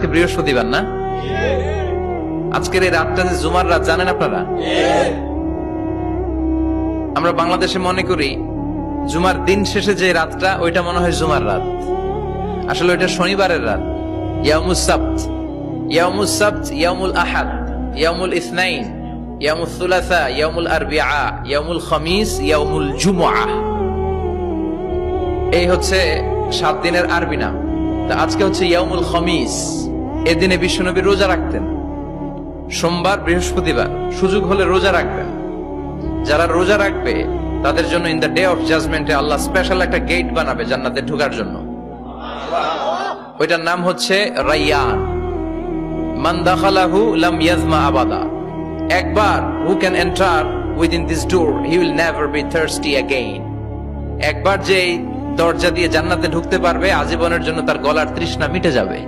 আজকে বৃহস্পতিবার না? আজকের এই রাতটা যে জুমার রাত জানেন আপনারা? আমরা বাংলাদেশে মনে করি জুমার দিন শেষে যে রাতটা ওইটা মনে হয় জুমার রাত, আসলে ওইটা শনিবারের রাত। ইয়াউমুস সাবত, ইয়াউমুস সাবত, ইয়াউমুল আহাদ, ইয়াউমুল ইসনাইন, ইয়াউমুল সুলাসা, ইয়াউমুল আরবিআ, ইয়াউমুল খামিস, ইয়াউমুল জুমআহ। এই হচ্ছে 7 দিনের আরবি নাম। তা আজকে হচ্ছে ইয়াউমুল খামিস। এদিনে বিশ্বনবী রোজা রাখতেন, সোমবার বৃহস্পতিবার সুযোগ হলে রোজা রাখবেন। যারা রোজা রাখবে তাদের জন্য ইন দ্য ডে অফ জাজমেন্টে আল্লাহ স্পেশাল একটা গেট বানাবে জান্নাতে ঢোকার জন্য। ওইটার নাম হচ্ছে রাইয়ান। মান দাখালাহু লাম ইয়াজমা আবাদা। একবার who can enter within this door he will never be thirsty again. একবার যে দরজা দিয়ে জান্নাতে ঢুকতে পারবে আজীবনের জন্য তার গলার তৃষ্ণা মিটে যাবে।